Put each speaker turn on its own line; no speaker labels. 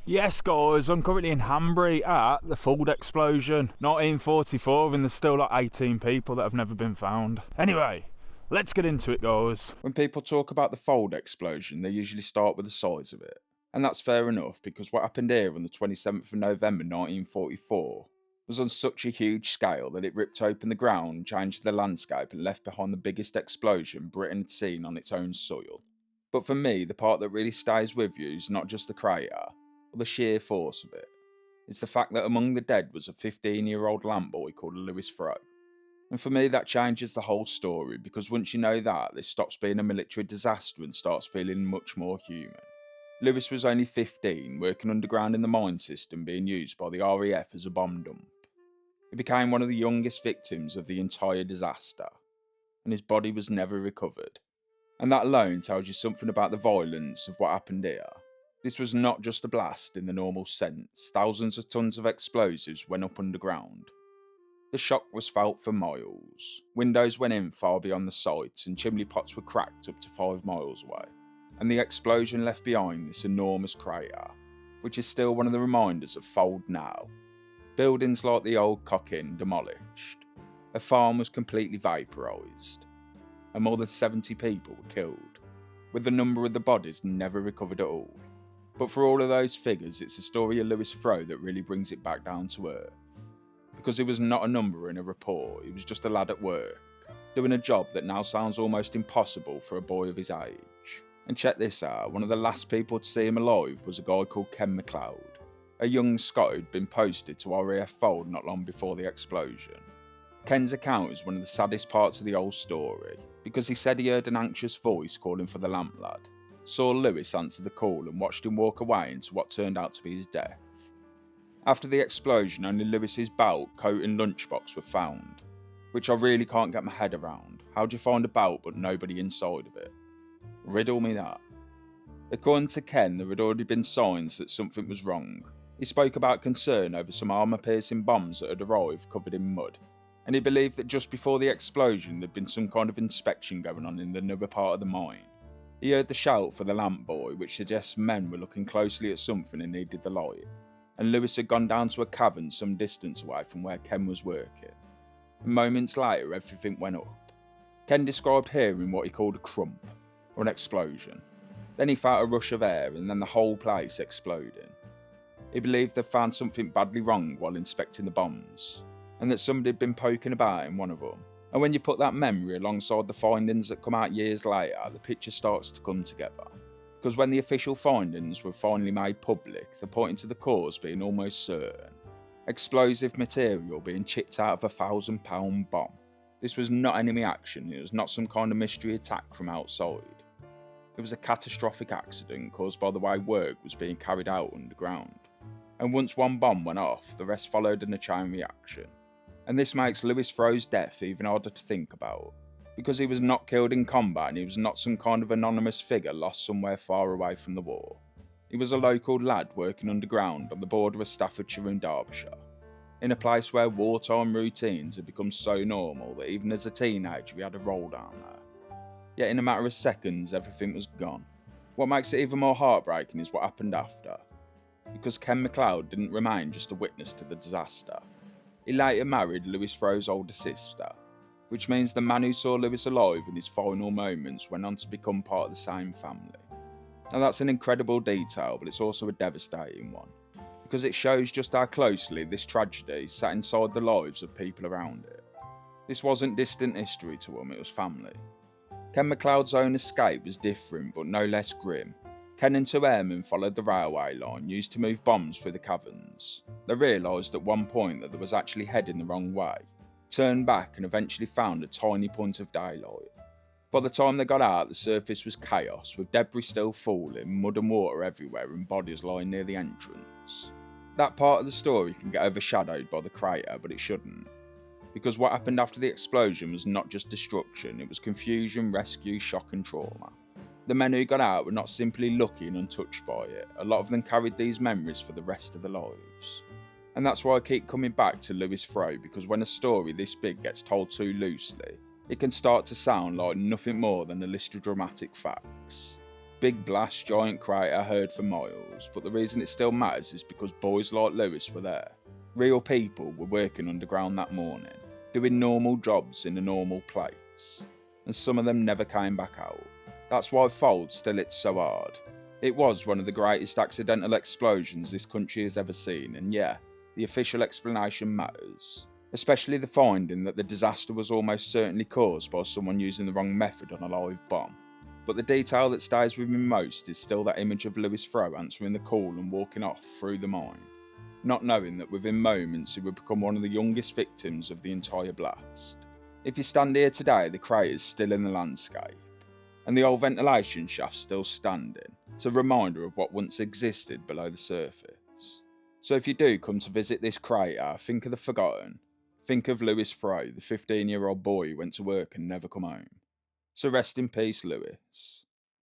Yes, guys, I'm currently in Hanbury at the Fauld explosion, 1944, and there's still like 18 people that have never been found. Anyway, let's get into it, guys.
When people talk about the Fauld explosion, they usually start with the size of it. And that's fair enough, because what happened here on the 27th of November 1944 was on such a huge scale that it ripped open the ground, changed the landscape, and left behind the biggest explosion Britain had seen on its own soil. But for me, the part that really stays with you is not just the crater, or the sheer force of it. It's the fact that among the dead was a 15-year-old lamp boy called Lewis Frow. And for me, that changes the whole story, because once you know that, this stops being a military disaster and starts feeling much more human. Lewis was only 15, working underground in the mine system being used by the RAF as a bomb dump. He became one of the youngest victims of the entire disaster, and his body was never recovered. And that alone tells you something about the violence of what happened here. This was not just a blast in the normal sense, thousands of tons of explosives went up underground. The shock was felt for miles. Windows went in far beyond the site, and chimney pots were cracked up to 5 miles away. And the explosion left behind this enormous crater, which is still one of the reminders of Fauld now. Buildings like the old Cock Inn demolished. A farm was completely vaporised. And more than 70 people were killed, with the number of the bodies never recovered at all. But for all of those figures, it's the story of Lewis Frow that really brings it back down to earth. Because he was not a number in a report, he was just a lad at work, doing a job that now sounds almost impossible for a boy of his age. And check this out, one of the last people to see him alive was a guy called Ken McLeod, a young Scot who'd been posted to RAF Fauld not long before the explosion. Ken's account is one of the saddest parts of the whole story, because he said he heard an anxious voice calling for the lamp lad, saw Lewis answer the call and watched him walk away into what turned out to be his death. After the explosion, only Lewis's belt, coat and lunchbox were found, which I really can't get my head around. How do you find a belt but nobody inside of it? Riddle me that. According to Ken, there had already been signs that something was wrong. He spoke about concern over some armour-piercing bombs that had arrived covered in mud, and he believed that just before the explosion there'd been some kind of inspection going on in the newer part of the mine. He heard the shout for the lamp boy, which suggests men were looking closely at something and needed the light, and Lewis had gone down to a cavern some distance away from where Ken was working. And moments later, everything went up. Ken described hearing what he called a crump, or an explosion. Then he felt a rush of air, and then the whole place exploding. He believed they'd found something badly wrong while inspecting the bombs, and that somebody had been poking about in one of them. And when you put that memory alongside the findings that come out years later, the picture starts to come together. Because when the official findings were finally made public, they're pointing to the cause being almost certain. Explosive material being chipped out of a 1,000-pound bomb. This was not enemy action, it was not some kind of mystery attack from outside. It was a catastrophic accident caused by the way work was being carried out underground. And once one bomb went off, the rest followed in a chain reaction. And this makes Lewis Frow's death even harder to think about, because he was not killed in combat and he was not some kind of anonymous figure lost somewhere far away from the war. He was a local lad working underground on the border of Staffordshire and Derbyshire, in a place where wartime routines had become so normal that even as a teenager he had a roll down there. Yet in a matter of seconds everything was gone. What makes it even more heartbreaking is what happened after, because Ken McLeod didn't remain just a witness to the disaster. He later married Lewis Frow's older sister, which means the man who saw Lewis alive in his final moments went on to become part of the same family. Now that's an incredible detail, but it's also a devastating one, because it shows just how closely this tragedy sat inside the lives of people around it. This wasn't distant history to them, it was family. Ken McLeod's own escape was different, but no less grim. Ken and two airmen followed the railway line used to move bombs through the caverns. They realised at one point that they was actually heading the wrong way, turned back and eventually found a tiny point of daylight. By the time they got out, the surface was chaos, with debris still falling, mud and water everywhere and bodies lying near the entrance. That part of the story can get overshadowed by the crater, but it shouldn't. Because what happened after the explosion was not just destruction, it was confusion, rescue, shock and trauma. The men who got out were not simply lucky and untouched by it, a lot of them carried these memories for the rest of their lives. And that's why I keep coming back to Lewis Frow, because when a story this big gets told too loosely, it can start to sound like nothing more than a list of dramatic facts. Big blast, giant crater heard for miles, but the reason it still matters is because boys like Lewis were there. Real people were working underground that morning, doing normal jobs in a normal place, and some of them never came back out. That's why Fauld still hits so hard. It was one of the greatest accidental explosions this country has ever seen, and yeah, the official explanation matters, especially the finding that the disaster was almost certainly caused by someone using the wrong method on a live bomb. But the detail that stays with me most is still that image of Lewis Frow answering the call and walking off through the mine, not knowing that within moments he would become one of the youngest victims of the entire blast. If you stand here today, the crater's still in the landscape, and the old ventilation shaft's still standing. It's a reminder of what once existed below the surface. So if you do come to visit this crater, think of the forgotten. Think of Lewis Frow, the 15-year-old boy who went to work and never come home. So rest in peace, Lewis.